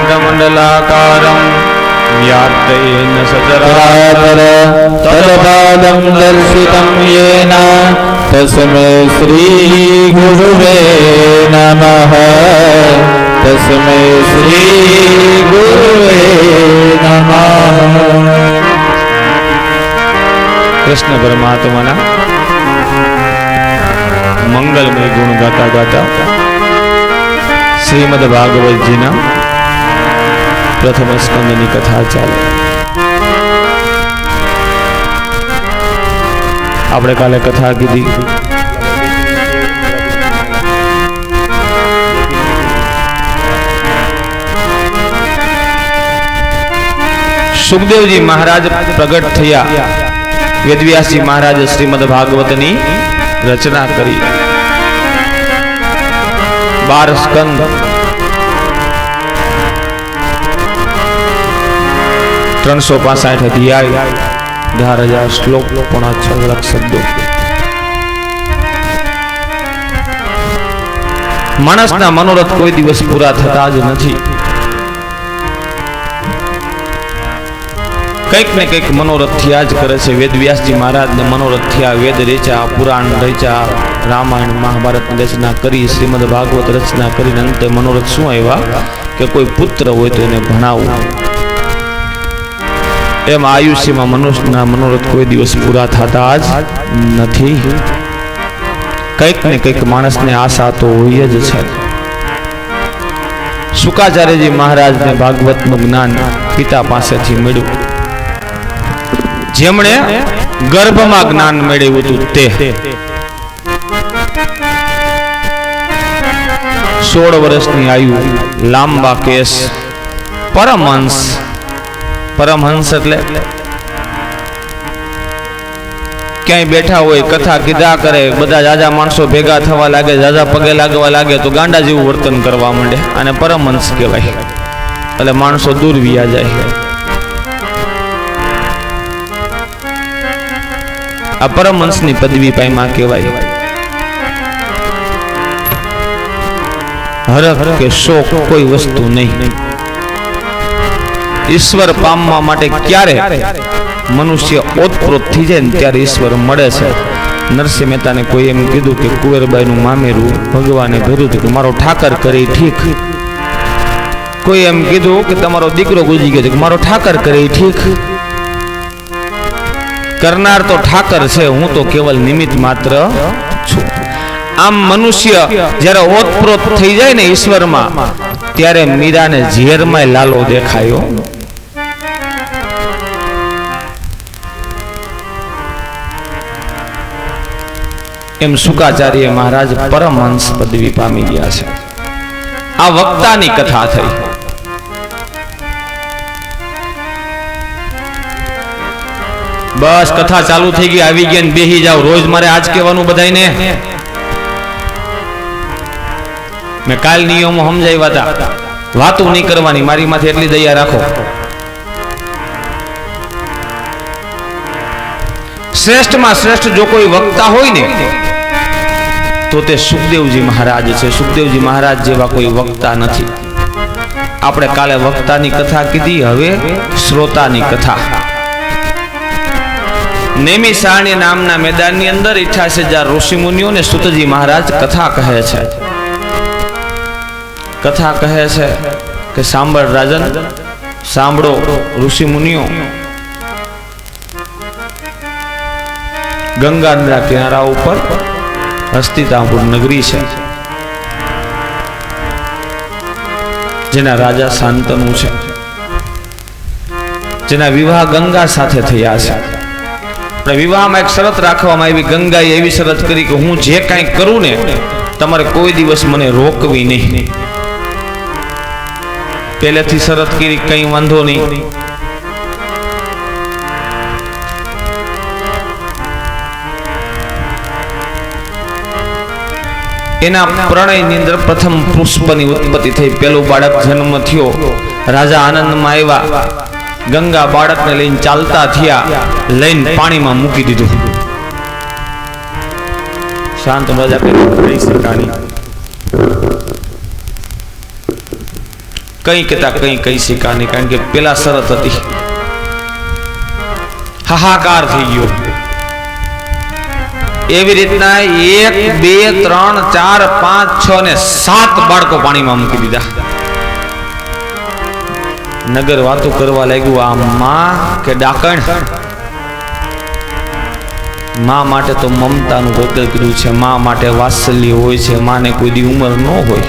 अखण्डमण्डलाकारं व्याप्तेन सचराचर तत्पादं दर्शितं येन तस्मै श्री गुरुवे नमः। तस्मै श्री गुरुवे नमः। कृष्ण परमात्मा मंगलमय गुण गाता गाता श्रीमद भागवत जी प्रथम स्कंदनी कथा चाले। आपणे काले कथा कीधी सुखदेव जी महाराज प्रगट थया। वेदव्यास जी महाराज श्रीमद भागवतनी रचना करी। 12 स्कंद, 365 अध्याय, 10,000 श्लोक, 6 लाख शब्दों। मानसना मनोरथ कोई दिवस पूरा थता ज नथी। કંઈક ને કંઈક મનોરથ થયા જ કરે છે। વેદવ્યાસજી મહારાજને મનોરથ થયા। વેદ રેચા, પુરાણ રેચા, રામાયણ મહાભારતની રચના કરી, શ્રીમદ ભાગવત રચના કરીને અંતે મનોરથ શું આવ્યા કે કોઈ પુત્ર હોય તો એને ભણાવવું। એમ આયુષ્યમાં મનુષ્યના મનોરથ કોઈ દિવસ પૂરા થતા જ નથી। કંઈક ને કંઈક માણસને આશા તો હોય જ છે। શુકાચાર્યજી મહારાજને ભાગવતનું જ્ઞાન પિતા પાસેથી મળ્યું। જેમણે ગર્ભમાં જ્ઞાન મેળવ્યું હતું તે 16 વર્ષની આયુ, લાંબા કેસ, પરમહંસ। પરમહંસ એટલે ક્યાંય બેઠા હોય, કથા કીધા કરે, બધા જાજા માણસો ભેગા થવા લાગે, જાજા પગે લાગવા લાગે તો ગાંડા જેવું વર્તન કરવા માંડે, અને પરમહંસ કહેવાય। એટલે માણસો દૂર વિયા જાય। આ પરમહંસની પદવી પામ્યા કહેવાય। હરખ કે શોક કોઈ વસ્તુ નહીં। ઈશ્વર પામવા માટે ક્યારે મનુષ્ય ઓતપ્રોત થઈ જાય ને ત્યારે ઈશ્વર મળે છે। નરસિંહ મહેતાને કોઈ એમ કીધું કે કુંવરબાઈનું મામેરું ભગવાને ભર્યું હતું કે મારો ઠાકર કરે ઠીક। કોઈ એમ કીધું કે તમારો દીકરો ગુજરી ગયો કે મારો ઠાકર કરે ઠીક। करनार तो ठाकर छे, हूँ तो केवल निमित्त मात्र छू। आम मनुष्य जયારે ओतप्रोत थई जाय ने ईश्वर में त्यारे मीरा ने झेर में लालो देखायो। एम शुकाचार्य महाराज परमहंस पदवी पामी गया छे। आ वक्तानी कथा थई। बस कथा चालू थी गई, आवी गई, बेही जाओ। रोज मारे आज कहवानुं बधाईने। मैं काल नियमो समजाव्या था, वातो नहीं करवानी, मारी माथे एटली दया राखो। श्रेष्ठ में श्रेष्ठ जो कोई वक्ता होय ने तो ते सुखदेवजी महाराज छे। सुखदेवजी महाराज जेवा कोई वक्ता नथी। आपणे काले वक्तानी कथा कीधी, हवे श्रोतानी कथा। नेमिसारण्य नामना मैदाननी अंदर 88,000 ऋषि मुनिओ ने सूतजी महाराज कथा कहे छे। कथा कहे छे के सांभळ राजन, सांभळो ऋषि मुनिओ। गंगा नदीना किनारा उपर हस्तिनापुर नगरी छे, जेना राजा शांतनु छे, जेना विवाह गंगा साथे थया छे। विवाह में एक शरत राखवामां आवी। गंगाए एवी शरत करी कि हूँ जे कांई करूं ने तमारे कोई दिवस मने रोकवी नहीं। पहलेथी शरत करी, कई वांधो नहीं। एना प्रणयनी अंदर प्रथम पुष्पनी उत्पत्ति थई। पहेलो बाळक जन्म थयो। राजा आनंद में आव्या। गंगा बाळक ने लईने चालता थया, लईने पाणी में मूकी दीधुं। शांत राजा कही शकानी। કંઈ કહેતા કંઈ કહી શકા નહીં, કારણ કે પેલા શરત હતી. હાહાકાર થઈ ગયો. એવી રીતના 1 2 3 4 5 6 ને 7 બાળકો પાણીમાં મૂકી દીધા. નગર વાતો કરવા લાગ્યું, આ માં કે ડાકણ? માં માટે તો મમતાનું પ્રકટ કીધું છે, માં માટે વાત્સલ્ય હોય છે. માને કોઈ દી ઉંમર ન હોય.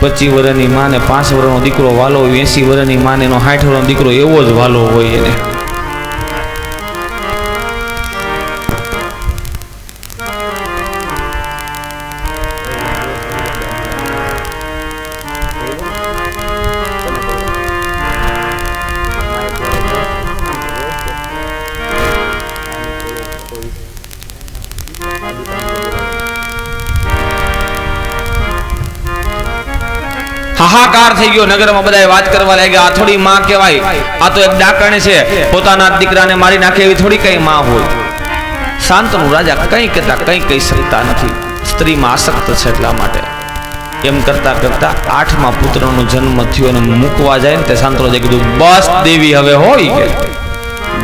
25 વર્ષની માને 5 વર્ષનો દીકરો વાલો હોય, 80 વર્ષની માને એનો 60 વર્ષનો દીકરો એવો જ વાલો હોય એને. હાહાકાર થઈ ગયો. નગરમાં બધા વાત કરવા લાગ્યા, આ થોડી માં કહેવાય, આ તો એક ડાકણ છે, પોતાના દીકરાને મારી નાખે એવી થોડી કઈ માં હોય. શાંતનુ રાજા કંઈ કહેતા કંઈ કહી શકતા નથી. સ્ત્રીમાં આસક્ત છે એટલા માટે. એમ કરતા કરતા 8મા પુત્રનો જન્મ થયો અને મૂકવા જાય ને તે શાંતનુ રાજાએ કીધું, બસ દેવી હવે હોય કે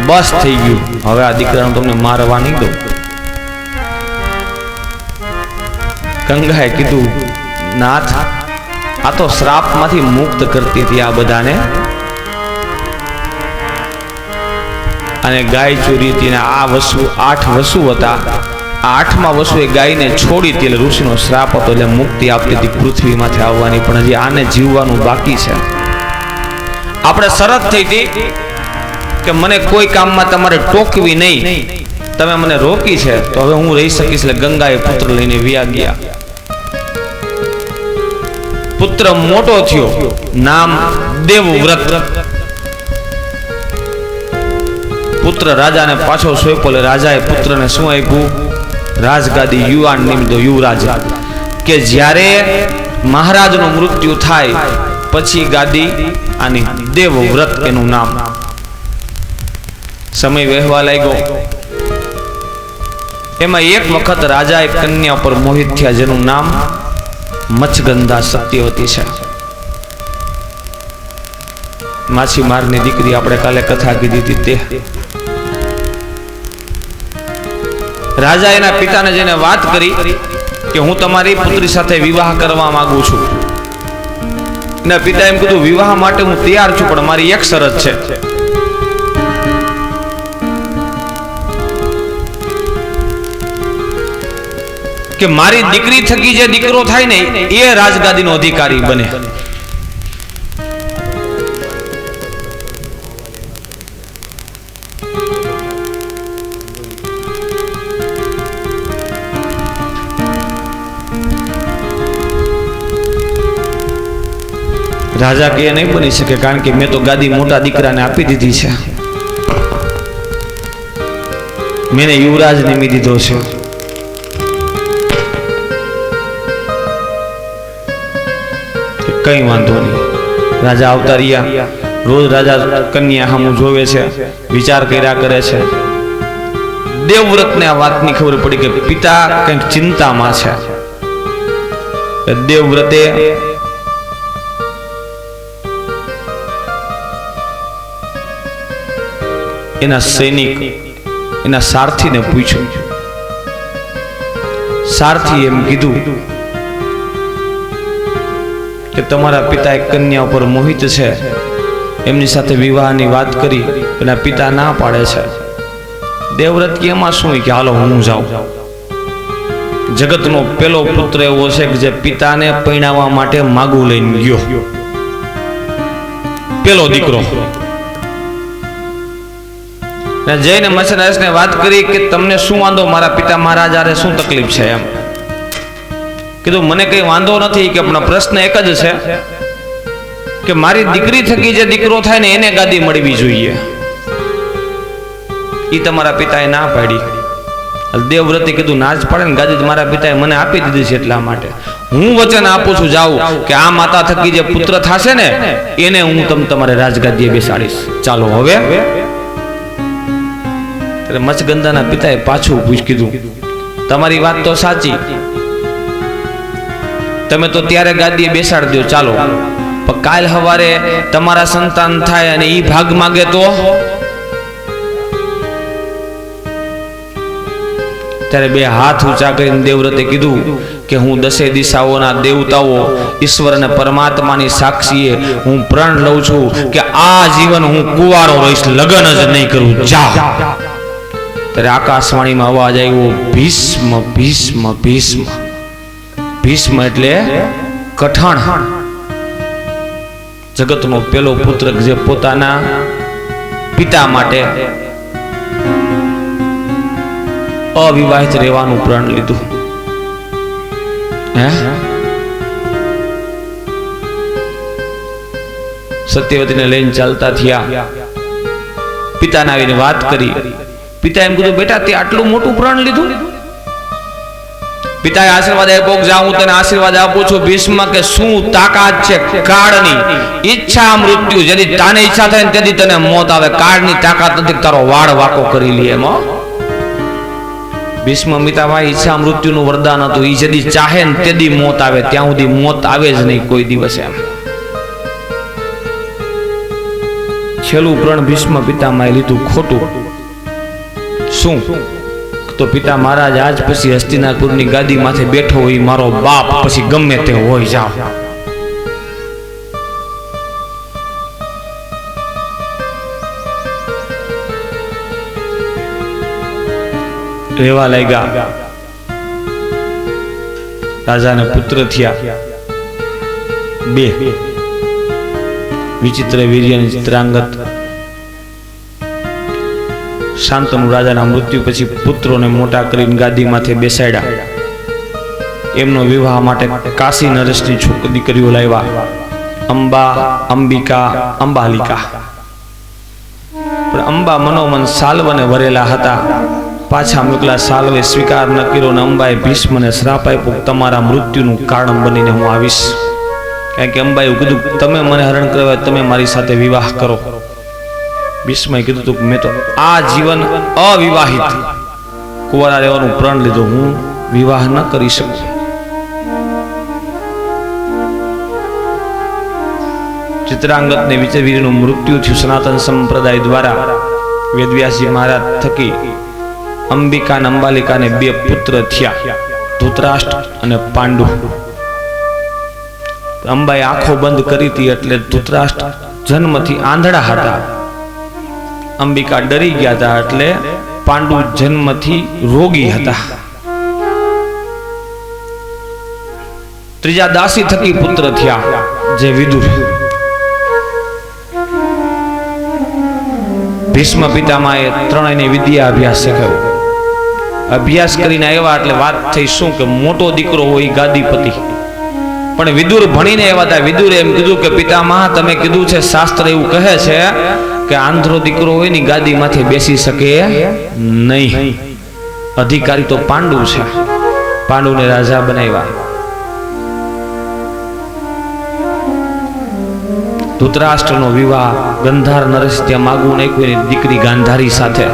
બસ થઈ ગયું, હવે આ દીકરાને તમને મારવા નહીં દઉં. ગંગાએ કીધું, નાથ આ તો શ્રાપમાંથી મુક્ત કરતી હતી આ બધાને, અને ગાય ચોરી હતી ને આ વસુ 8 વસુ હતા. આ 8મા વસુએ ગાયને છોડી હતી એટલે ઋષિનો શ્રાપ હતો, એટલે મુક્તિ આપતી હતી પૃથ્વીમાંથી આવવાની. પણ હજી આને જીવવાનું બાકી છે. આપણે શરત થઈ હતી કે મને કોઈ કામમાં તમારે ટોકવી નહીં, તમે મને રોકી છે તો હવે હું રહી શકીશ. એટલે ગંગાએ પુત્ર લઈને વ્યા ગયા. પુત્ર મોટો થયો, નામ દેવવ્રત. પુત્ર રાજાને પાછો સોંપ્યો. રાજાએ પુત્રને શું આપ્યું? રાજગાદી, યુવાન નિમિત્તો યુવરાજ, કે જ્યારે મહારાજનું મૃત્યુ થાય પછી ગાદી આની દેવવ્રત એનું નામ. સમય વહેવા લાગ્યો. એમાં એક વખત રાજા એક કન્યા પર મોહિત થયા, જેનું નામ મચ્છગંધા સત્યવતી છે. માછીમારની દીકરી, આપણે કાલે કથા કીધી હતી તે. રાજા એના પિતાને જઈને વાત કરી કે હું તમારી પુત્રી સાથે વિવાહ કરવા માંગુ છું. એના પિતા એમ કીધું, વિવાહ માટે હું તૈયાર છું, પણ મારી એક શરત છે. કે મારી દીકરી થકી જે દીકરો થાય ને એ રાજગાદીનો અધિકારી બને. રાજા કે નહીં બની શકે, કારણ કે મેં તો ગાદી મોટા દીકરાને આપી દીધી છે. મેં યુવરાજ નિમી દીધો છે. કઈ વાંધો નહીં. રાજા આવતા રહ્યા. રોજ રાજા કન્યા સામું જોવે છે, વિચાર કર્યા કરે છે. દેવવ્રતને આ વાતની ખબર પડી કે પિતા કંઈક ચિંતામાં છે. દેવવ્રતે એના સૈનિક, એના સારથીને પૂછ્યું. સારથી એમ કીધું કે તમારા પિતા એક કન્યા ઉપર મોહિત છે, એમની સાથે વિવાહની વાત કરી, એના પિતા ના પાડે છે. દેવવ્રત કે એમાં શું, કે હાલો હું જાઉં. જગતનો પેલો પુત્ર એવો છે કે જે પિતાને પરણાવવા માટે માગું લઈને ગયો, પેલો દીકરો. જઈને મચ્છરાજને વાત કરી કે તમને શું વાંધો, મારા પિતા મહારાજ આરે શું તકલીફ છે? એમ કીધું, મને કઈ વાંધો નથી, કે પણ પ્રશ્ન એક જ છે કે મારી દીકરી થકી જે દીકરો થાય ને એને ગાદી મળવી જોઈએ. ઈ તમારા પિતાએ ના પાડી. દેવવ્રતે કીધું, ના જ પાડે ને, ગાદી મારા પિતાએ મને આપી દીધી છે, એટલા માટે હું વચન આપું છું, જાઉં કે આ માતા થકી જે પુત્ર થશે ને એને હું તમારે રાજગાદીએ બેસાડીશ. ચાલો હવે. મચ્છગંધાના પિતાએ પાછું કીધું, તમારી વાત તો સાચી, તમે તો ત્યારે ગાદીએ બેસાડી દો, ચાલો, પણ કાલ સવારે તમારા સંતાન થાય અને ઈ ભાગ માગે તો? ત્યારે બે હાથ ઊંચા કરીને દેવવ્રતે કીધું કે હું દસે દિશાઓના દેવતાઓ, ઈશ્વર અને પરમાત્માની સાક્ષીએ હું પ્રણ લઉં છું કે આ જીવન હું કુંવારો રહીશ, લગ્ન જ નહીં કરું, જા. ત્યારે આકાશવાણીમાં અવાજ આવ્યો, ભીષ્મ ભીષ્મ ભીષ્મ. ભીષ્મ એટલે કઠણ. જગતનો પેલો પુત્ર જે પોતાના પિતા માટે અવિવાહિત રહેવાનું પ્રણ લીધું. સત્યવતીને લઈને ચાલતા થયા. પિતાને આવીને વાત કરી. પિતા એમ કીધું, બેટા તે આટલું મોટું પ્રણ લીધું? પિતાએ આશીર્વાદ આપ્યો કે જા હું તને આશીર્વાદ આપું છું ભીષ્મ, કે શું તાકાત છે કાળની. ઈચ્છા મૃત્યુ, જેથી તાને ઈચ્છા થાય તેથી તને મોત આવે. કાળની તાકાત નથી તારો વાળ વાકો કરી લે એમ. ભીષ્મ પિતાભાઈ ઈચ્છા મૃત્યુનું વરદાન હતું. ઈ જેદી ચાહે ને તેદી મોત આવે, ત્યાં સુધી મોત આવે જ નહીં કોઈ દિવસ એમ. છેલ્લું પ્રણ ભીષ્મ પિતામાએ લીધું ખોટું. શું? તો પિતા મહારાજ આજ પછી હસ્તિનાપુરની ગાદી માથે બેઠો હોય, મારો બાપ પછી ગમે તે હોય, જાઓ. રહેવા લાગ્યા. રાજાના પુત્ર થયા બે. વિચિત્ર વીર્યની ચિત્રાંગત શાંતનુ રાજાના મૃત્યુ પછી પુત્રોને મોટા કરીને ગાદી માથે બેસાડ્યા. એમનો વિવાહ માટે કાશી નરેશની દીકરીઓ લાવ્યા, અંબા, અંબિકા, અંબાલિકા. પણ અંબા મનોમન સાલ્વને વરેલા હતા. પાછા મોકલા સાલ્વે સ્વીકાર ન કર્યો ને અંબાએ ભીષ્મને શ્રાપ આપ્યો, તમારા મૃત્યુનું કારણ બનીને હું આવીશ. કારણ કે અંબાએ કીધું, તમે મને હરણ કરવા, તમે મારી સાથે વિવાહ કરો. ભીષ્મએ કીધું તું, મેં તો આ જીવન અવિવાહિત કુંવારા રહેવાનું પ્રણ લીધું, હું વિવાહ ન કરી શકું. ચિત્રાંગતને વિચરવીરનું મૃત્યુ થયું સનાતન સંપ્રદાય દ્વારા. વેદવ્યાસજી મહારાજ થકી અંબિકા અને અંબાલિકાને બે પુત્ર થયા, ધૃતરાષ્ટ્ર અને પાંડુ. અંબાએ આંખો બંધ કરી હતી એટલે ધૃતરાષ્ટ્ર જન્મથી આંધળા હતા. અંબિકા ડરી ગયા હતા એટલે પાંડુ જન્મથી રોગી હતા. ત્રીજા દાસી થકી પુત્ર થયા જે વિદુર. ભીષ્મ પિતામહે ત્રણેયને વિદ્યા અભ્યાસ શીખ્યો. અભ્યાસ કરીને આવ્યા એટલે વાત થઈ શું કે મોટો દીકરો હોય ગાદીપતિ. પણ વિદુર ભણીને આવ્યા હતા. વિદુરે એમ કીધું કે પિતામહ, તમે કીધું છે, શાસ્ત્ર એવું કહે છે કે આંધળો દીકરો હોય ની ગાદી માથે બેસી શકે નહીં. અધિકારી તો પાંડુ છે. પાંડુને રાજા બનાવ્યા. ધૃતરાષ્ટ્રનો વિવાહ ગંધાર નરેશ ત્યાં માગવું નહીં કોઈની દીકરી ગાંધારી સાથે.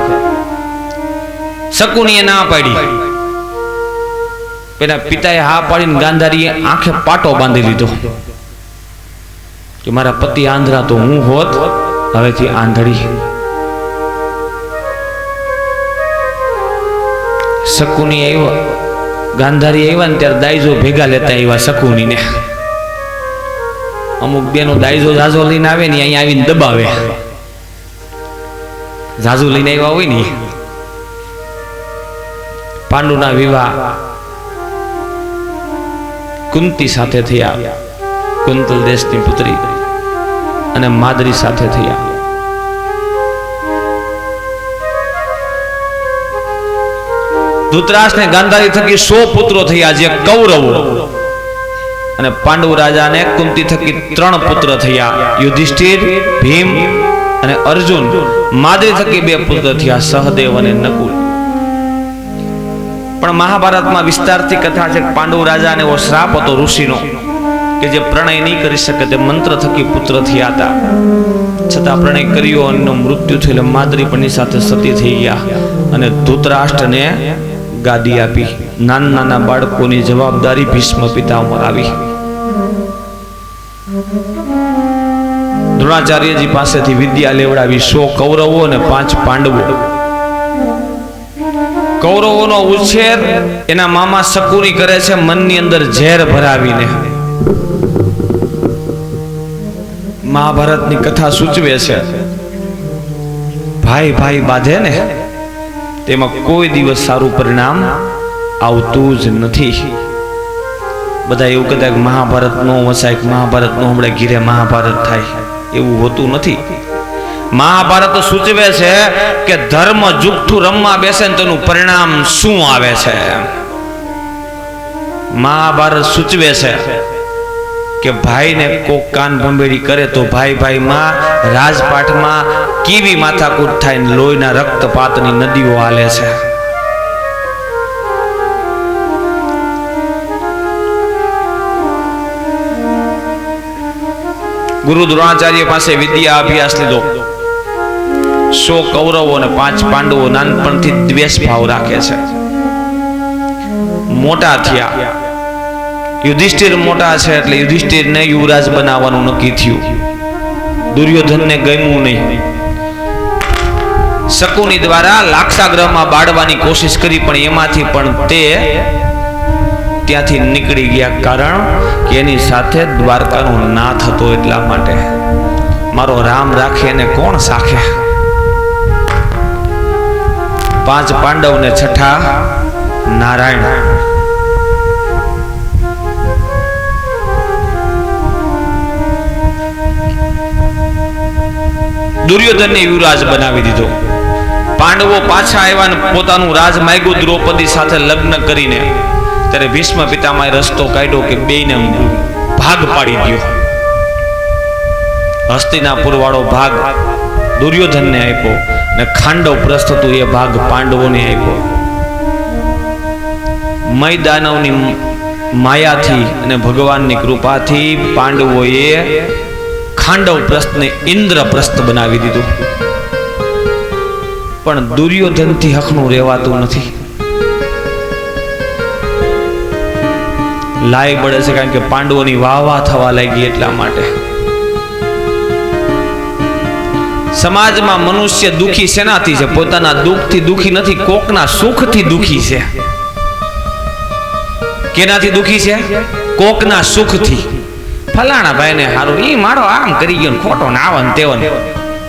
શકુનીએ ના પાડી. પેલા પિતાએ હા પાડીને ગાંધારીએ આંખે પાટો બાંધી લીધો કે મારા પતિ આંધળા તો હું હોત, હવેથી આંધળી. શકુની આવ્યો, ગાંધારી આવ્યા ને ત્યારે દાઈજો ભેગા લેતા આવ્યા શકુનીને. અમુક બેનો દાઈજો ઝાઝો લઈને આવે ને અહીંયા આવીને દબાવે. ઝાઝુ લઈને આવ્યા હોય ને. પાંડુના વિવાહ કુંતી સાથે થયા, કુંતલ દેશની પુત્રી, અને માદરી સાથે થયા. ધૃતરાષ્ટ્રને ગાંધારી થકી 100 પુત્રો થયા જે કૌરવો, અને પાંડુ રાજાને કુંતી થકી 3 પુત્ર થયા, યુધિષ્ઠિર, ભીમ અને અર્જુન. માદરી થકી 2 પુત્ર થયા, સહદેવ અને નકુલ. પણ મહાભારતમાં વિસ્તારથી કથા છે કે પાંડુ રાજાને એવો શ્રાપ હતો ઋષિનો કે જે પ્રણય નહીં કરી શકે, તે મંત્ર થકી પુત્ર થયા હતા. છતાં પ્રણય કર્યો અને મૃત્યુ થયું. માદરી પણ સાથે સતી થઈ ગયા અને ધૃતરાષ્ટ્રને ગાદી આપી. નાના નાના બાળકોની જવાબદારી ભીષ્મ પિતામહ આવી. દ્રોણાચાર્યજી પાસેથી વિદ્યા લેવડાવી. 100 કૌરવો અને 5 પાંડવો. કૌરવોનો ઉછેર એના મામા શકુની કરે છે, મનની અંદર ઝેર ભરાવીને. મહાભારતની કથા સૂચવે છે, ભાઈ ભાઈ બાંધે ને તેમાં કોઈ દિવસ સારું પરિણામ આવતું જ નથી. બધા એવું કહેતા કે મહાભારત નો વસાય, મહાભારત નો હમણાં ઘીરે મહાભારત થાય, એવું હોતું નથી. મહાભારત સૂચવે છે કે ધર્મ જુઠ્ઠું રમવા બેસે ને તેનું પરિણામ શું આવે છે. મહાભારત સૂચવે છે કે ભાઈને કોક કાન ભંભેરી કરે તો ભાઈ ભાઈમાં રાજપાઠમાં કેવી માથાકૂટ થાય ને લોહીના રક્તપાતની નદીઓ હાલે છે. ગુરુ દ્રોણાચાર્ય પાસે વિદ્યા અભ્યાસ લીધો. 100 કૌરવો અને 5 પાંડવો નાનપણથી દ્વેષ ભાવ રાખે છે. મોટા થયા, યુધિષ્ઠિર મોટા છે એટલે યુધિષ્ઠિરને યુવરાજ બનાવવાનું નક્કી થયું. દુર્યોધનને ગમ્યું નહીં. શકુની દ્વારા લાક્ષાગ્રહમાં બાળવાની કોશિશ કરી, પણ એમાંથી પણ તે ત્યાંથી નીકળી ગયા. કારણ કે એની સાથે દ્વારકાનો નાથ હતો. એટલા માટે મારો રામ રાખે એને કોણ સાખે. 5 પાંડવ ને 6 નારાયણ. દુર્યોધનને યુવરાજ બનાવી દીધો. પાંડવો પાછા આવ્યા ને પોતાનું રાજ માગ્યું દ્રૌપદી સાથે લગ્ન કરીને. ત્યારે ભીષ્મ પિતામહે રસ્તો કાઢ્યો કે બેયને ભાગ પાડી દો. હસ્તિનાપુર વાળો ભાગ દુર્યોધનને આપ્યો ને ખાંડવ પ્રસ્થ હતું એ ભાગ પાંડવોને આપ્યો. મય દાનવની માયાથી અને ભગવાનની કૃપાથી પાંડવોએ ખાંડવ પ્રસ્થને ઇન્દ્રપ્રસ્થ બનાવી દીધું. પણ દુર્યોધનથી હકનું રહેવાતું નથી. લાય બળે છે, કારણ કે પાંડવોની વાહ થવા લાગી. એટલા માટે સમાજમાં મનુષ્ય દુખી શેનાથી છે? પોતાના દુઃખથી દુખી નથી, કોકના સુખથી દુખી છે. કેનાથી દુખી છે? કોકના સુખથી. ફલાણા ભાઈને હારું, ઈ મારો આમ કરી ગયો, ખોટો ને આવન તેવન.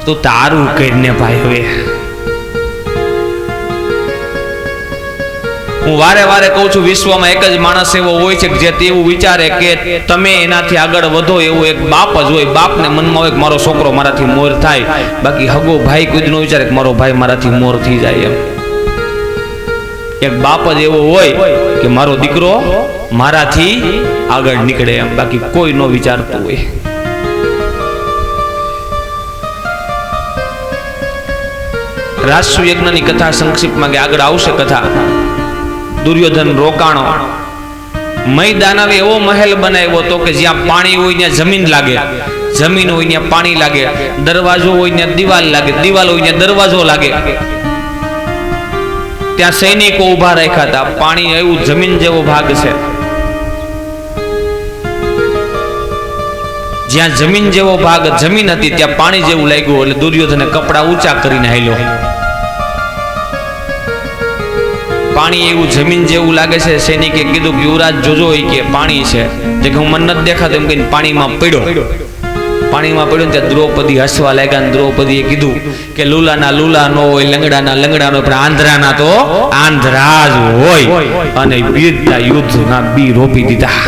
તું તારું કરીને ભાઈ. હવે હું વારે વારે કહું છું, વિશ્વમાં એક જ માણસ એવો હોય છે જે તેવું વિચારે કે તમે એનાથી આગળ વધો. એવું એક બાપ જ હોય. બાપને મનમાં હોય કે મારો છોકરો મારાથી મોર થાય. બાકી હગો ભાઈ કોઈ ન વિચારે કે મારો ભાઈ મારાથી મોર થઈ જાય. એમ એક બાપ જ એવો હોય કે મારો દીકરો મારાથી આગળ નીકળે. એમ બાકી કોઈ ન વિચારતું હોય. રાજસુ યજ્ઞની કથા સંક્ષિપ્તમાં કે આગળ આવશે કથા. દુર્યોધન રોકાણો. મય દાનવે એવો મહેલ બનાવ્યો હતો કે જ્યાં પાણી હોય ત્યાં જમીન લાગે, જમીન હોય ત્યાં પાણી લાગે, દરવાજો હોય ત્યાં દિવાલ લાગે, દિવાલ હોય ત્યાં દરવાજો લાગે. ત્યાં સૈનિકો ઉભા રાખ્યા હતા. પાણી એવું જમીન જેવો ભાગ છે. જ્યાં જમીન જેવો ભાગ જમીન હતી ત્યાં પાણી જેવું લાગ્યું. એટલે દુર્યોધને કપડા ઊંચા કરીને હાલ્યો. પાણી એવું જમીન જેવું લાગે છે. સૈનિકે કીધું કે યુવરાજ જોજો, કે પાણી છે. જે હું મન નથી દેખાતું એમ કહીને પાણીમાં પડ્યો. પાણીમાં પડ્યો ને ત્યાં દ્રૌપદી હસવા લાગ્યા. દ્રૌપદીએ કીધું કે લુલાના લુલા નો હોય, લંગડાના લંગડા નો, પણ આંધ્રાના તો આંધ્રા જ હોય. અને વીરતા યુદ્ધના બી રોપી દીધા.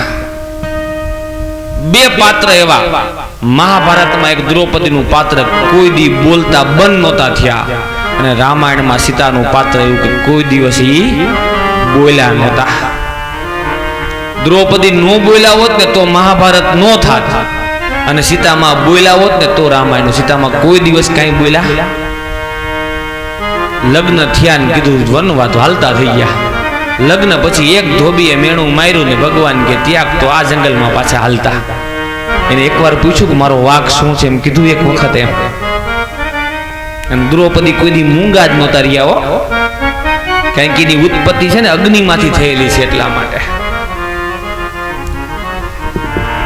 2 પાત્ર એવા મહાભારતમાં. એક દ્રૌપદીનું પાત્ર કોઈ દી બોલતા બંધ નહોતા થયા. અને રામાયણમાં સીતાનું પાત્ર એવું કે કોઈ દિવસ ઈ બોલ્યા નહોતા. દ્રૌપદી નો બોલ્યા હોત ને તો મહાભારત નો થાત, અને સીતામાં બોલ્યા હોત ને તો રામાયણ. સીતામાં કોઈ દિવસ કઈ બોલ્યા. લગ્ન થયા ને કીધું વનવાતો હાલતા થઈ ગયા. લગ્ન પછી એક ધોબીએ મેણું માર્યું ને ભગવાન કે ત્યાગ તો આ જંગલમાં પાછા હાલતા. એને એકવાર પૂછ્યું કે મારો વાઘ શું છે? એમ કીધું એક વખત. એમ અને દ્રૌપદી કોઈ દી મૂંગા જ નહોતા રહ્યા. હો કારણ કે એની ઉત્પત્તિ છે ને અગ્નિમાંથી થયેલી છે એટલા માટે.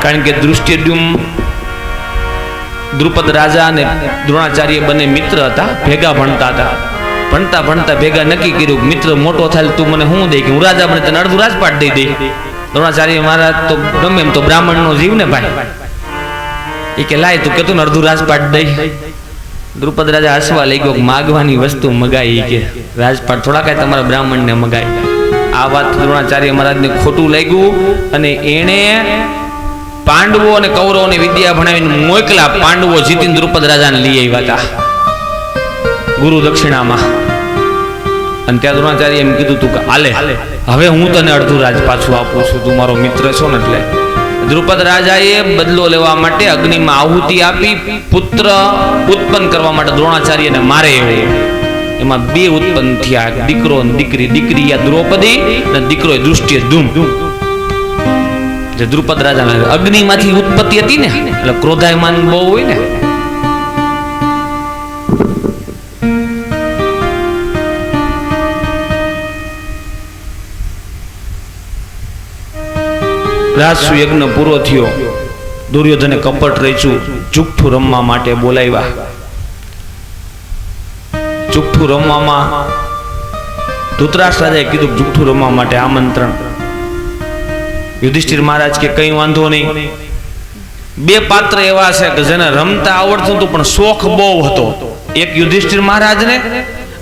કારણ કે દૃષ્ટિદ્યુમ્ન દ્રુપદ રાજા અને દ્રોણાચાર્ય બંને મિત્ર હતા, ભેગા ભણતા હતા. ભણતા ભણતા ભેગા નક્કી કર્યું મિત્ર મોટો થાય તું મને શું દે કે હું રાજા બને તને અડધું રાજપાટ દઈ દઈ. દ્રોણાચાર્ય મહારાજ તો ગમે એમ તો બ્રાહ્મણનો જીવ ને ભાઈ, એ કે લાય તું કેતું ને અડધું રાજપાટ દઈ. દ્રુપદ રાજા હસવા લઈ ગયો, માગવાની વસ્તુ મગાઈ કે રાજપાટ થોડા કાંઈ તમારા બ્રાહ્મણને મગાય. આ વાત દ્રોણાચાર્ય મહારાજને ખોટું લાગ્યું અને એણે પાંડવો અને કૌરવોને વિદ્યા ભણાવીને મોકલા. પાંડવો જીતીને દ્રુપદ રાજાને લઈ આવ્યા હતા ગુરુ દક્ષિણામાં. અને ત્યાં દ્રોણાચાર્ય એમ કીધું તું કે હાલે હવે હું તને અડધું રાજ પાછું આપું છું, તું મારો મિત્ર છો ને. એટલે દ્રુપદ રાજાએ બદલો લેવા માટે અગ્નિમાં આહુતિ આપી પુત્ર ઉત્પન્ન કરવા માટે દ્રોણાચાર્યને મારે એવું. એમાં બે ઉત્પન્ન થયા, દીકરો અને દીકરી. દીકરી આ દ્રૌપદી અને દીકરો દૃષ્ટિદ્યુમ્ન. જે દ્રુપદ રાજા અગ્નિમાંથી ઉત્પત્તિ હતી ને એટલે ક્રોધાયમાન બહુ હોય ને. રાજસુ યજ્ઞ પૂરો થયો. દુર્યોધને કપટ રચ્યું, જુઠ્ઠું રમવા માટે બોલાવ્યા. જુઠ્ઠું રમવામાં ધૃતરાષ્ટ્ર રાજાએ કીધું જુઠ્ઠું રમવા માટે આમંત્રણ. યુધિષ્ઠિર મહારાજ કે કઈ વાંધો નહીં. બે પાત્ર એવા છે કે જેને રમતા આવડતું હતું પણ શોખ બહુ હતો. એક યુધિષ્ઠિર મહારાજને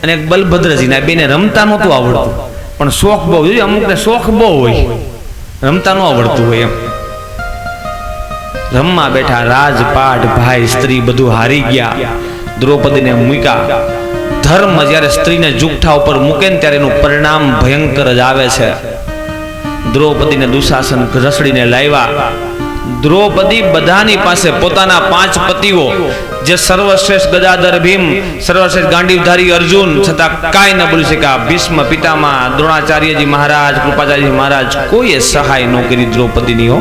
અને એક બલભદ્રજીને. બેને રમતા નહોતું આવડતું પણ શોખ બહુ. અમુકને શોખ બહુ હોય, રમતા ન આવડતું હોય એમ. રમવા બેઠા, રાજપાટ ભાઈ સ્ત્રી બધું હારી ગયા. દ્રૌપદીને મૂક્યા. ધર્મ જ્યારે સ્ત્રીને જુઠ્ઠા ઉપર મૂકે ને ત્યારે એનું પરિણામ ભયંકર જ આવે છે. દ્રૌપદીને દુશાસન રસડીને લાવ્યા. દ્રૌપદી બધાની પાસે પોતાના 5 પતિઓ જે સર્વશ્રેષ્ઠ ગદાધર ભીમ, સર્વશ્રેષ્ઠ ગાંડીવધારી અર્જુન, છતાં કાંઈ ન બોલી શક્યા. ભીષ્મ પિતામહ, દ્રોણાચાર્યજી મહારાજ, કૃપાચાર્યજી મહારાજ, કોઈએ સહાય ન કરી દ્રૌપદીની. હો,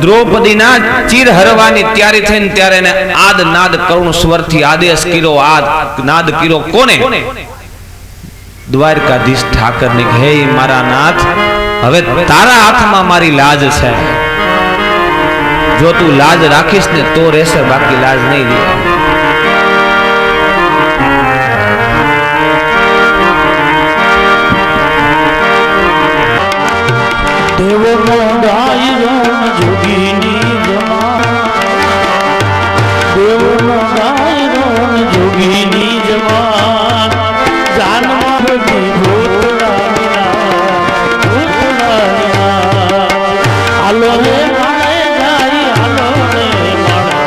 દ્રૌપદીના ચીર હરવાની તૈયારી થઈને ત્યારે એને આદ નાદ કરુણ સ્વરથી આદેશ કર્યો. આદ નાદ કર્યો કોને? દ્વારકાધીશ ઠાકરને. હે મારા નાથ, હવે તારા હાથમાં મારી લાજ છે. જો તું લાજ રાખીશ ને તો રહેશે, બાકી લાજ નહીં રહે. દેવનો ગાય જોગીની જમા, દેવનો ગાય જોગીની જમા, જાનમાં બધી ભૂતળા હાલો રે માળે જાય, હાલો રે માળે,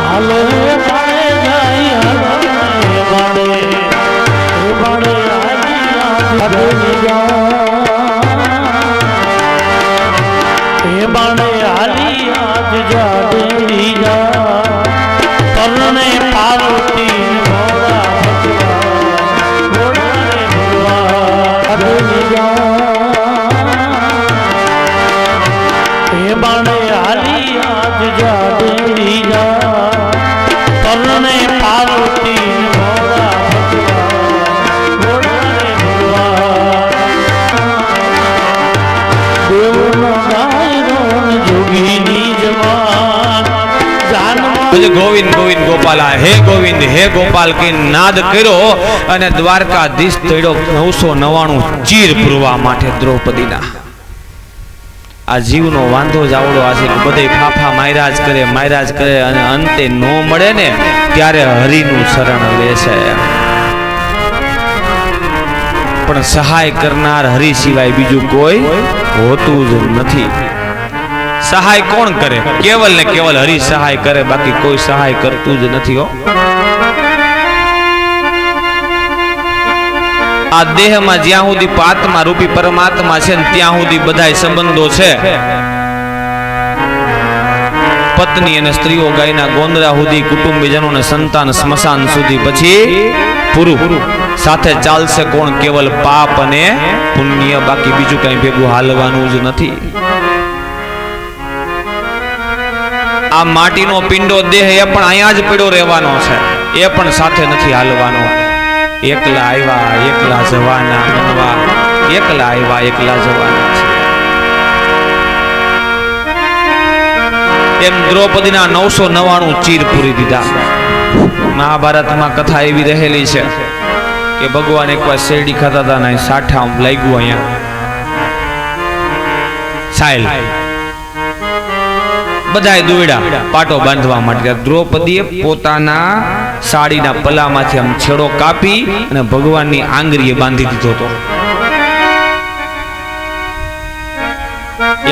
હાલો રે માળે જાય, હાલો રે માળે, માળે આવી બાણે હાલી આજ જાડેરી જા, પરણે પાર્વતી મોરા ભગવાન, મોરા રે ભગવાન હે બાણે હાલી આજ જાડેરી જા, પરણે પાર્વતી મોરા ભગવાન, મોરા રે ભગવાન દેવનો ગોવિંદ ગોવિંદ ગોપાલા, હે ગોવિંદ હે ગોપાલ કે નાદ કર્યો અને દ્વારકાધીશ તળ્યો 999 ચીર પૂરવા માટે દ્રૌપદીના. આ જીવનો વાંધો જ આવડો આ છે કે બધે ફાફા માયરા જ કરે અને અંતે નો મળે ને ત્યારે હરિનું શરણ લે છે. પણ સહાય કરનાર હરિ સિવાય બીજું કોઈ હોતું જ નથી. સહાય કોણ કરે? કેવલ ને કેવલ હરિ સહાય કરે, બાકી કોઈ સહાય કરતું જ નથી. હો, આ દેહમાં જ્યાં સુધી આત્મા રૂપી પરમાત્મા છે ને ત્યાં સુધી બધાય સંબંધો છે. પત્ની અને સ્ત્રીઓ, ગાયના ગોંદરા સુધી, કુટુંબીજનો અને સંતાન, સ્મશાન સુધી, પછી પૂરું. સાથે ચાલશે કોણ? કેવલ પાપ અને પુણ્ય, બાકી બીજું કઈ ભેગું હાલવાનું જ નથી. આ માટીનો પિંડો દેહ એ પણ અહીંયા જ પડ્યો રહેવાનો છે, એ પણ સાથે નથી હાલવાનો. એકલા આવ્યા એકલા જવાના બનવા, એકલા આવ્યા એકલા જવાના છે. એમ દ્રૌપદીના 999 ચીર પૂરી દીધા. મહાભારતમાં કથા એવી રહેલી છે કે ભગવાન એકવાર શેરડી ખાતા હતા ને સાઠા લાગ્યું અહીંયા સાયલ, બધાય દોડ્યા પાટો બાંધવા માટે. દ્રૌપદીએ પોતાના સાડીના પલામાંથી આમ છેડો કાપી અને ભગવાનની આંગળીએ બાંધી દીધો હતો.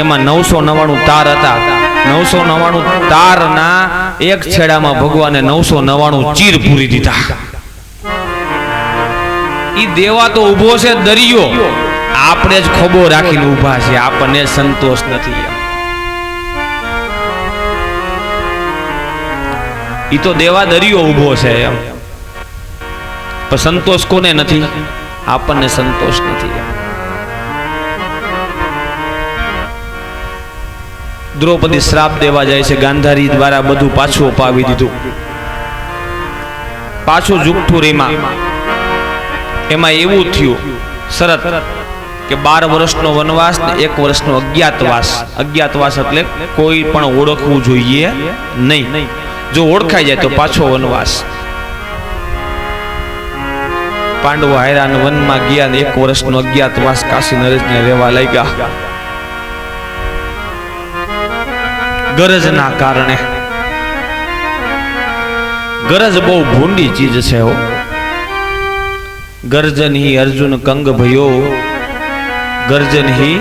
એમાં 999 તાર હતા. 999 તારના એક છેડામાં ભગવાને 999 ચીર પૂરી દીધા. ઈ દેવા તો ઊભો છે દરિયો, આપણે જ ખોબો રાખીને ઊભા છે, આપણને સંતોષ નથી. ઈ તો દેવા દરિયો ઊભો છે એમ, પણ સંતોષ કોને નથી? આપણને સંતોષ નથી. દ્રૌપદી શ્રાપ દેવા જાય છે. ગાંધારી દ્વારા બધું પાછું અપાવી દીધું. પાછું જુઠ્ઠું રીમાં એમાં એવું થયું શરત કે 12 વર્ષનો વનવાસ ને 1 વર્ષનો અજ્ઞાતવાસ. અજ્ઞાતવાસ એટલે કોઈ પણ ઓળખવું જોઈએ નહીં, જો ઓળખાઈ જાય તો પાછો વનવાસ. પાંડવો હાયરાન વનમાં ગયા ને 1 વર્ષનો અજ્ઞાતવાસ કાશી નરેશને રહેવા લાગ્યા. ગરજના કારણે. ગરજ બહુ ભૂંડી ચીજ છે હો. ગર્જન હી અર્જુન કંગ ભયો, ગર્જન હી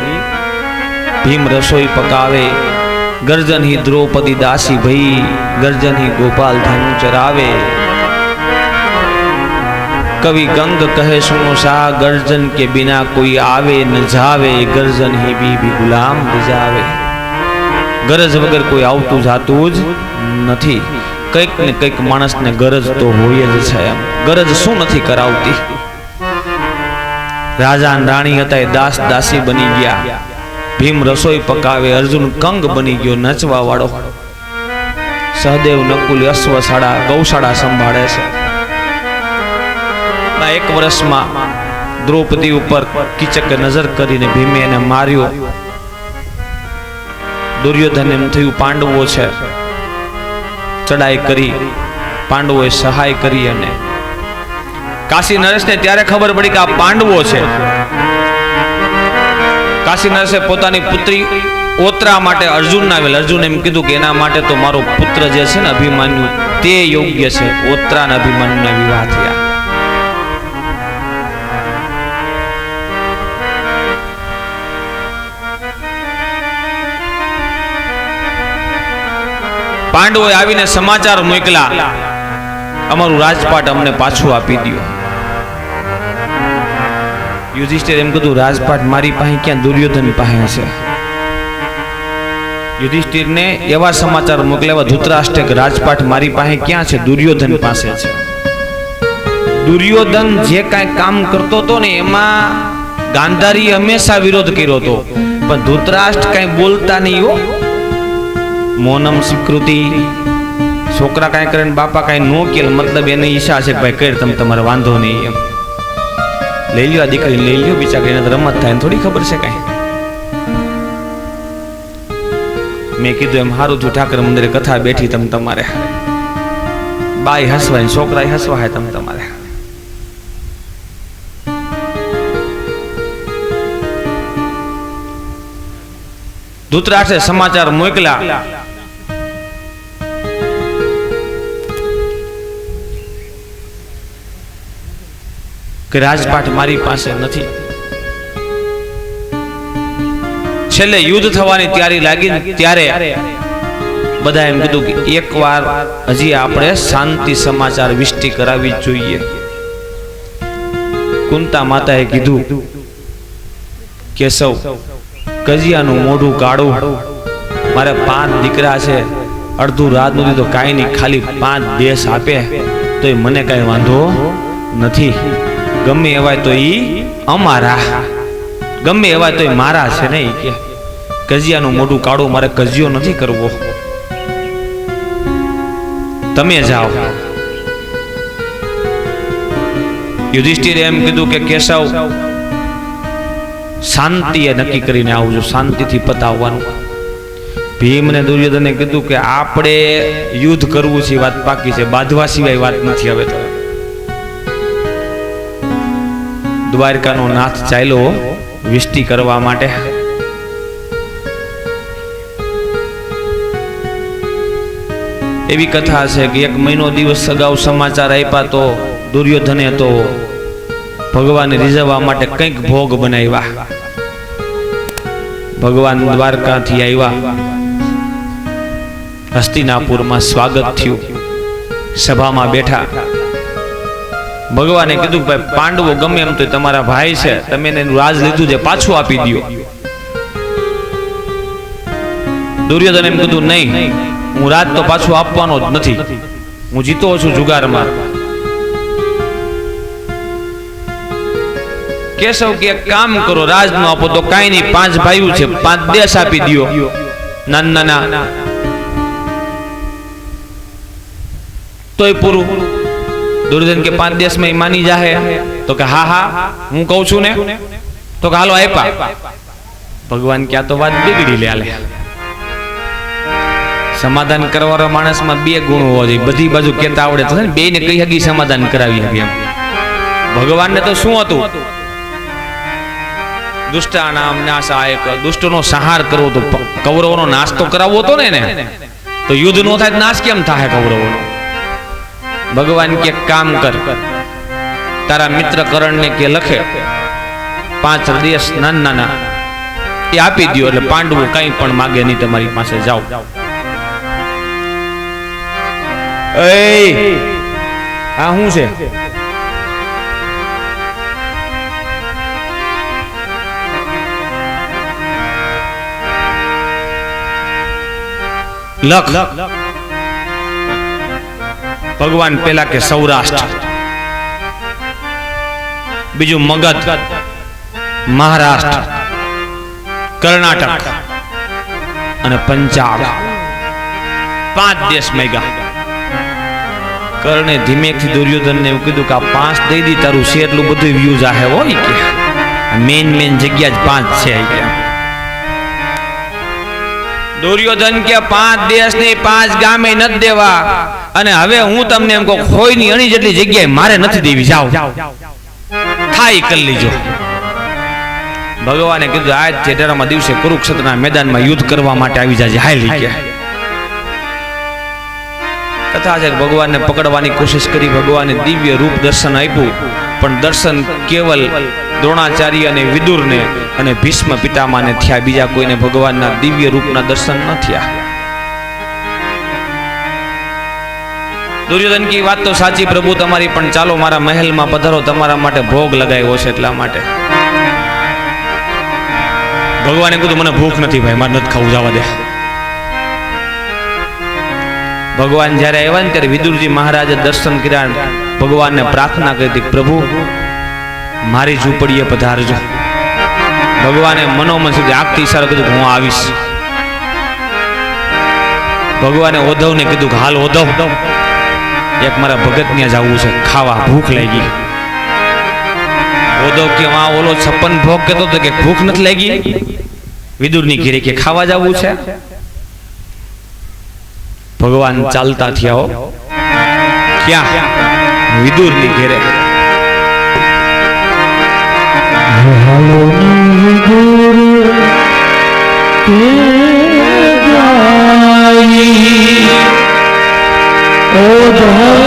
ભીમ રસોઈ પકાવે, ગર્જન હી દ્રૌપદી દાસી ભઈ, ગર્જન હી ગોપાલ ધેનુ ચરાવે. कवि गंग कहे सुनो सा, गर्जन के बिना कोई आवे न जावे, गर्जन ही भी गुलाम रिजावे. गरज वगर कोई आवतुं जातुं ज नथी. કંઈક ને કંઈક માણસને ગરજ તો હોય જ છે. એમ ગરજ શું નથી કરાવતી? રાજા અને રાણી હતા એ દાસ દાસી બની ગયા. ભીમ રસોઈ પકાવે, અર્જુન કંગ બની ગયો નચવા વાળો. સહદેવ નકુલ અશ્વશાળા ગૌશાળા સંભાળે છે. 1 વર્ષમાં દ્રૌપદી ઉપર કીચકે નજર કરીને ભીમે એને માર્યો. દુર્યોધન એમ થયું પાંડવો છે, ચડાઈ કરી, પાંડવોએ સહાય કરી. અને કાશી નરેશને ત્યારે ખબર પડી કે આ પાંડવો છે. કાશી નરેશે પોતાની પુત્રી ઓત્રા માટે અર્જુન આવેલ. અર્જુન એમ કીધું કે એના માટે તો મારો પુત્ર જે છે ને અભિમન્યુ તે યોગ્ય છે. ઓત્રા અને અભિમન્યુના વિવાહ થયા. પાંડવોએ આવીને સમાચાર મોકલા, અમારું રાજપાટ અમને પાછું આપી દો. યુધિષ્ઠિર એમ કીધું રાજપાટ મારી પાસે ક્યાં, દુર્યોધન પાસે છે. યુધિષ્ઠિરને એવા સમાચાર મોકલ્યા ધૃતરાષ્ટ્રે કે રાજપાટ મારી પાસે ક્યાં છે, દુર્યોધન પાસે છે. દુર્યોધન જે કાંઈ કામ કરતો હતો ને એમાં ગાંધારી હંમેશા વિરોધ કર્યો હતો, પણ ધૃતરાષ્ટ્ર કાંઈ બોલતા નહીં હો. મોનમ સ્વીકૃતિ. છોકરા કાંઈ કરે ને બાપા કાંઈ નો કે મતલબ એની ઈચ્છા છે કે ભાઈ કર તમે, તમારે વાંધો નહીં એમ. લઈ લ્યો આ દીકરી, લઈ લ્યો, બિચારી એને રમત થાય ને થોડી ખબર છે કાંઈ. મેં કીધું એમ સારું થયું ઠાકર મંદિરે કથા બેઠી તમે તમારે. બાઈ હસવાય, છોકરા હસવાય તમે તમારે. ધૃતરાષ્ટ્રે સમાચાર મોકલ્યા કે રાજપાટ મારી પાસે નથી. છેલ્લે યુદ્ધ થવાની તૈયારી લાગી ત્યારે બધા એમ કીધું કે એકવાર હજી આપણે શાંતિ સમાચાર વિષ્ટિ કરાવી જોઈએ. કુંતા માતાએ કીધું કેશવ કજિયાનું મોઢું કાઢું, મારે 5 દીકરા છે, અડધું રાત નું તો કાંઈ નહીં, ખાલી 5 દેશ આપે તો મને કાંઈ વાંધો નથી. ગમે એવાય તો ઈ અમારા, ગમે એવાય તો મારા છે નહીં. કે કજિયાનું મોઢું કાઢું, મારે કજિયો નથી કરવો, તમે જાઓ. યુધિષ્ઠિરે એમ કીધું કે કેશવ શાંતિએ નક્કી કરીને આવજો, શાંતિથી પતાવવાનું. ભીમ ને દુર્યોધને કીધું કે આપણે યુદ્ધ કરવું છે વાત પાકી છે, બાંધવા સિવાય વાત નથી. હવે તો દ્વારકાનો નાથ ચાલ્યો વિષ્ટિ કરવા માટે. એવી કથા છે કે 1 મહિનો દિવસ અગાઉ સમાચાર આપ્યા તો દુર્યોધને તો ભગવાનને રીઝવવા માટે કંઈક ભોગ બનાવ્યા. ભગવાન દ્વારકાથી આવ્યા, હસ્તિનાપુરમાં સ્વાગત થયું, સભામાં બેઠા. ભગવાને કીધું ભાઈ પાંડવો ગમે એમ તો તમારા ભાઈ છે, તમે એનું રાજ લીધું છે પાછું આપી દો. દુર્યોધન એમ કીધું નહીં, હું રાજ તો પાછું આપવાનો જ નથી, હું જીતો છું જુગારમાં. કેશવ કે એક કામ કરો, રાજ નો આપો તો કાઈ નહીં, 5 ભાઈઓ છે, 5 દેશ આપી દો નાના તોય પૂરું. દુર્યોધન કે 5 દેશમાં માની જાહે? તો કે હા હું કહું છું ને. તો કે હાલો આપ્યા. ભગવાન ક્યાં તો વાત બિગડી લે. સમાધાન કરવાના માણસમાં 2 ગુણ હોવા જોઈએ, બધી બાજુ કેતા આવડે તો ને, બેને કઈ હગી સમાધાન કરાવી હગે એમ. ભગવાનને તો શું હતું, દુષ્ટાનામ નાશાયક, દુષ્ટનો સંહાર કરવો તો, કૌરવોનો નાશ તો કરાવવો હતો ને. તો યુદ્ધ નો થાય નાશ કેમ થાય કૌરવોનો? ભગવાન કે કામ કર, તારા મિત્ર કરણને કે લખે 5 દેશ નાના એ આપી દો, એટલે પાંડવો કંઈ પણ માગે નહીં તમારી પાસે. જાઓ. આ શું છે? લખ. ભગવાન પેલા કે સૌરાષ્ટ્ર, બીજું મગધ, મહારાષ્ટ્ર, કર્ણાટક અને પંજાબ, 5 દેશ માંગ્યા. કર્ણે ધીમેથી દુર્યોધનને એવું કીધું કે આ 5 દઈ દી, તારું છે એટલું બધું વ્યૂઝ આહે હોય કે મેન જગ્યા જ 5 છે કે. દુર્યોધન કે 5 દેશ ને 5 ગામે નથી દેવા, અને હવે હું તમને એમ કહું ખોઈની અણી જેટલી જગ્યાએ મારે નથી દેવી, જાઓ થાય કરી લીજો. ભગવાને કીધું આજ 18મા દિવસે કુરુક્ષેત્રના મેદાનમાં યુદ્ધ કરવા માટે આવી જાજે, હાલી ગયા. કથા છે ભગવાનને પકડવાની કોશિશ કરી, ભગવાને દિવ્ય રૂપ દર્શન આપ્યું, પણ દર્શન કેવલ દ્રોણાચાર્ય અને વિદુરને અને ભીષ્મ પિતામાને થયા, બીજા કોઈને ભગવાનના દિવ્ય રૂપના દર્શન ન થયા. દુર્યોધન કી વાત તો સાચી પ્રભુ તમારી, પણ ચાલો મારા મહેલમાં પધારો, તમારા માટે ભોગ લગાવ્યો છે એટલા માટે. ભગવાને કીધું મને ભૂખ નથી ભાઈ, મારે નથી ખાવું, જવા દે. ભગવાન જ્યારે આવ્યા ને ત્યારે વિદુરજી મહારાજે દર્શન કર્યા, ભગવાનને પ્રાર્થના કરી હતી પ્રભુ મારી ઝૂંપડીએ પધારજો. ભગવાને મનોમન સુધી આગથી ઈશારો કીધું હું આવીશ. ભગવાને ઉદ્ધવને કીધું કે હાલ ઉદ્ધવ, એક મારા ભગત ત્યાં જવું છે, ખાવા ભૂખ લાગી. ઉદ્ધવ કે માં ઓલો 56 ભોગ કહેતો હતો કે ભૂખ નથી લાગી. વિદુરની ઘેરે કે ખાવા જવું છે. ભગવાન ચાલતા થયા હો, ક્યાં? વિદુરની ઘેરે. ઓ